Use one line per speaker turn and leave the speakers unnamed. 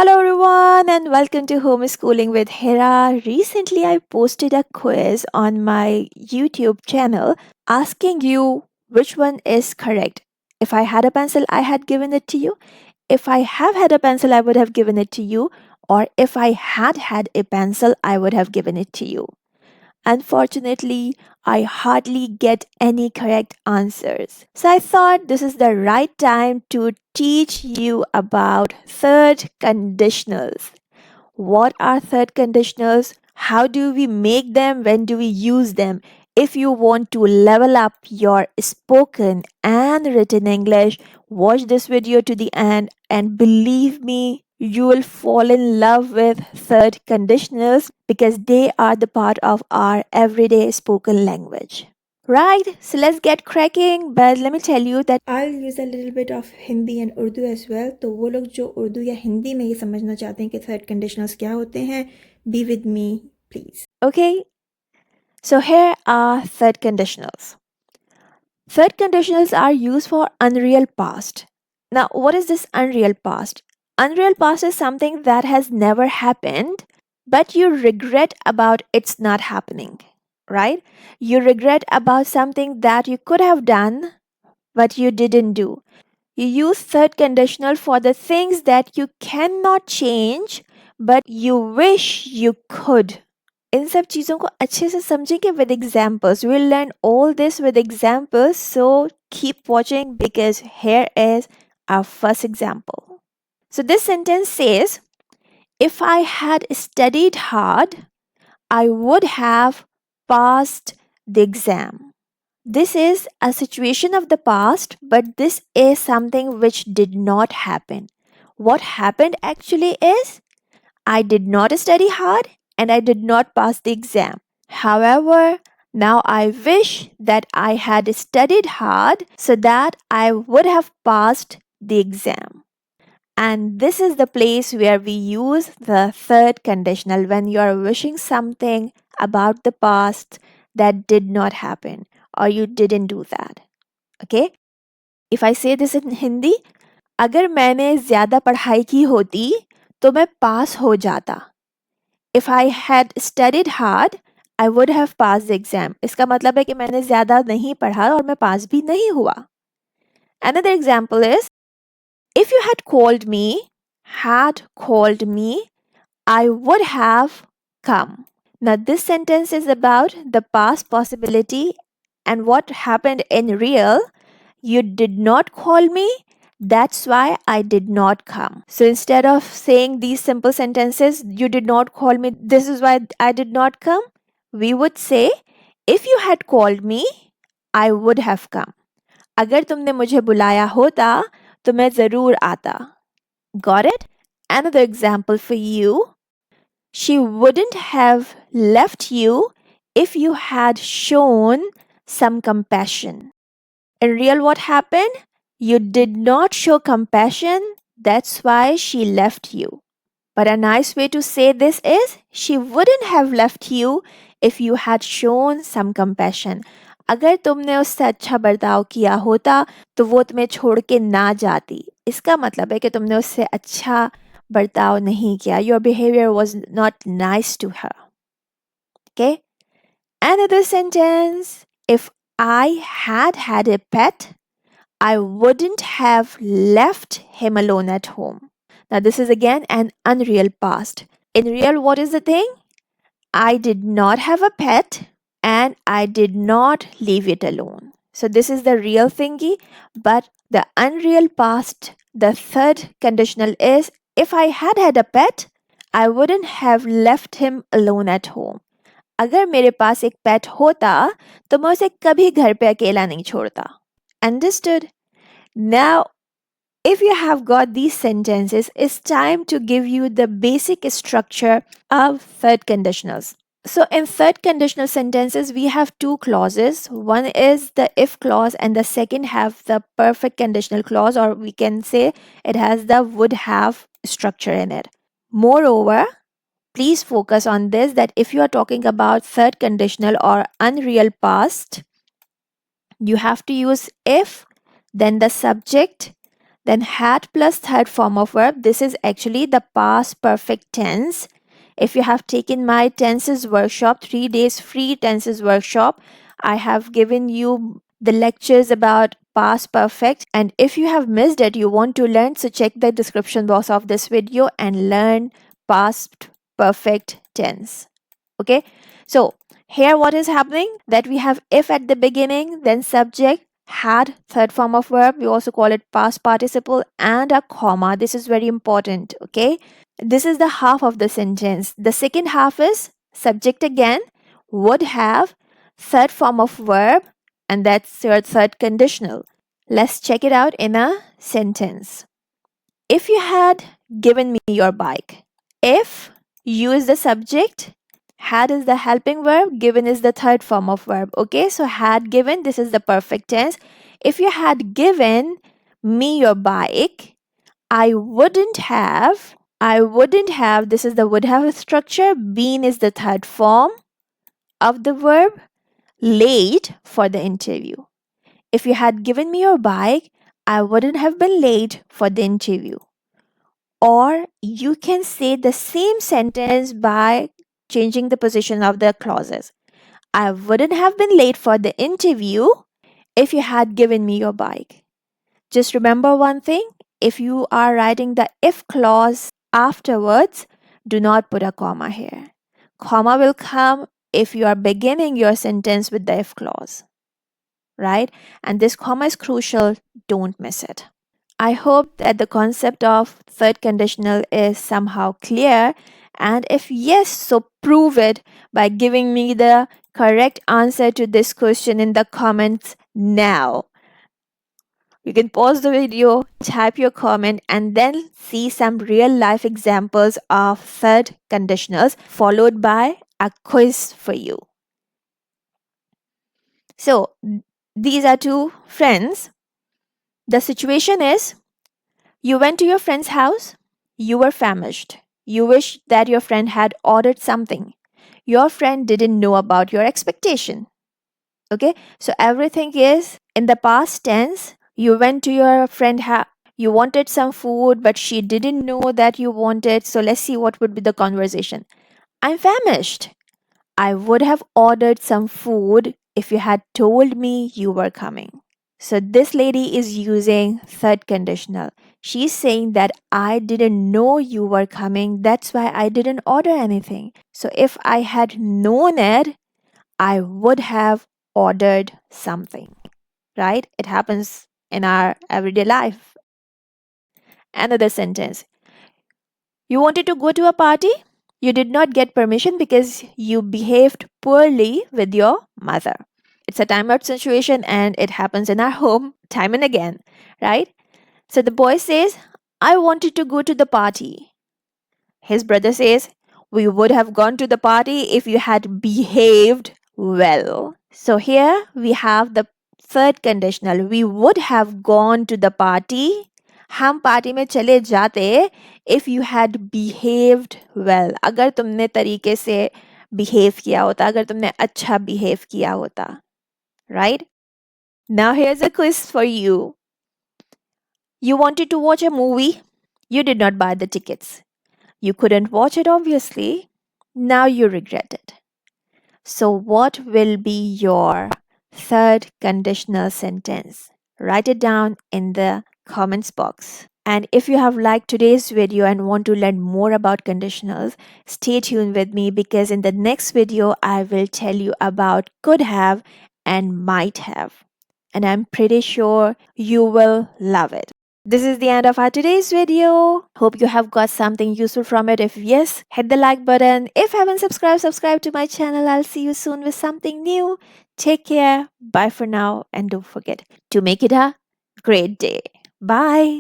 Hello everyone and welcome to Homeschooling with Hira. Recently I posted a quiz on my YouTube channel asking you which one is correct. If I had a pencil, I had given it to you. If I have had a pencil, I would have given it to you. Or if I had had a pencil, I would have given it to you. Unfortunately, I hardly get any correct answers. So I thought this is the right time to teach you about third conditionals. What are third conditionals? How do we make them? When do we use them? If you want to level up your spoken and written English, watch this video to the end and believe me, you will fall in love with third conditionals because they are the part of our everyday spoken language. Right, so let's get cracking. But let me tell you that
I'll use a little bit of Hindi and Urdu as well. तो वो लोग जो उर्दू या हिंदी में ये समझना चाहते हैं कि थर्ड कंडीशनल्स क्या होते हैं, be with me, please.
okay, so here are third conditionals. Third conditionals are used for unreal past. Now, what is this unreal past? Unreal past is something that has never happened, but you regret about its not happening, right? You regret about something that you could have done, but you didn't do. You use third conditional for the things that you cannot change, but you wish you could. इन सब चीज़ों को अच्छे से समझेंगे with examples. We'll learn all this with examples, so keep watching because here is our first example. So this sentence says, if I had studied hard, I would have passed the exam. This is a situation of the past, but this is something which did not happen. What happened actually is I did not study hard and I did not pass the exam. However, now I wish that I had studied hard so that I would have passed the exam. And this is the place where we use the third conditional when you are wishing something about the past that did not happen or you didn't do that. Okay? If I say this in Hindi, अगर मैंने ज़्यादा पढ़ाई की होती तो मैं पास हो जाता. If I had studied hard, I would have passed the exam. इसका मतलब है कि मैंने ज़्यादा नहीं पढ़ा और मैं पास भी नहीं हुआ. Another example is, if you had called me, I would have come. Now this sentence is about the past possibility and what happened in real. You did not call me, that's why I did not come. So instead of saying these simple sentences, you did not call me, this is why I did not come, we would say, if you had called me, I would have come. अगर तुमने मुझे बुलाया होता तो मैं ज़रूर आता. Got it? Another example for you. She wouldn't have left you if you had shown some compassion. In real, what happened? You did not show compassion, that's why she left you. But a nice way to say this is, she wouldn't have left you if you had shown some compassion. अगर तुमने उससे अच्छा बर्ताव किया होता तो वो तुम्हें छोड़ के ना जाती. इसका मतलब है कि तुमने उससे अच्छा बर्ताव नहीं किया. Your behavior was not nice to her. Okay? Another sentence. If I had had a pet, I wouldn't have left him alone at home. Now, this is again an unreal past. In real, what is the thing? I did not have a pet and I did not leave it alone. So, this is the real thingy, but the unreal past, the third conditional is, if I had had a pet, I wouldn't have left him alone at home. अगर मेरे पास एक पेट होता तो मैं उसे कभी घर पे अकेला नहीं छोड़ता. Understood? Now, if you have got these sentences, it's time to give you the basic structure of third conditionals. So, in third conditional sentences, we have two clauses. One is the if clause, and the second have the perfect conditional clause, or we can say it has the would have structure in it. Moreover, please focus on this, that if you are talking about third conditional or unreal past, you have to use if, then the subject, Then had plus third form of verb. This is actually the past perfect tense. If you have taken my tenses workshop, 3 days free tenses workshop, I have given you the lectures about past perfect. And if you have missed it, you want to learn, so check the description box of this video and learn past perfect tense. Okay, so here what is happening, that we have if at the beginning, then subject, had third form of verb, we also call it past participle, and a comma. This is very important. Okay, this is the half of the sentence. The second half is subject again, would have, third form of verb, and that's your third conditional. Let's check it out in a sentence. If you had given me your bike. If, you is the subject, had is the helping verb, given is the third form of verb. Okay, so had given, this is the perfect tense. If you had given me your bike, I wouldn't have, this is the would have structure, been is the third form of the verb, late for the interview. If you had given me your bike, I wouldn't have been late for the interview. Or you can say the same sentence by changing the position of the clauses. I wouldn't have been late for the interview if you had given me your bike. Just remember one thing, if you are writing the if clause afterwards, do not put a comma here. Comma will come if you are beginning your sentence with the if clause, right? And this comma is crucial, don't miss it. I hope that the concept of third conditional is somehow clear, and if yes, so prove it by giving me the correct answer to this question in the comments now. You can pause the video, type your comment, and then see some real life examples of third conditionals followed by a quiz for you. So, these are two friends. The situation is, you went to your friend's house, you were famished. You wished that your friend had ordered something. Your friend didn't know about your expectation. Okay, so everything is in the past tense. You went to your friend house, you wanted some food, but she didn't know that you wanted. So let's see what would be the conversation. I'm famished. I would have ordered some food if you had told me you were coming. So this lady is using third conditional. She's saying that I didn't know you were coming. That's why I didn't order anything. So if I had known it, I would have ordered something, right? It happens in our everyday life. Another sentence. You wanted to go to a party? You did not get permission because you behaved poorly with your mother. It's a timeout situation and it happens in our home time and again, right? So the boy says, I wanted to go to the party. His brother says, we would have gone to the party if you had behaved well. So here we have the third conditional. We would have gone to the party. हम party में चले जाते if you had behaved well. अगर तुमने तरीके से behave किया होता, अगर तुमने अच्छा behave किया होता. Right? Now here's a quiz for you. You wanted to watch a movie. You did not buy the tickets. You couldn't watch it, obviously. Now you regret it. So, what will be your third conditional sentence? Write it down in the comments box. And if you have liked today's video and want to learn more about conditionals, stay tuned with me because in the next video, I will tell you about could have and might have. And I'm pretty sure you will love it. This is the end of our today's video. Hope you have got something useful from it. If yes, hit the like button. If you haven't subscribed, subscribe to my channel. I'll see you soon with something new. Take care. Bye for now. And don't forget to make it a great day. Bye.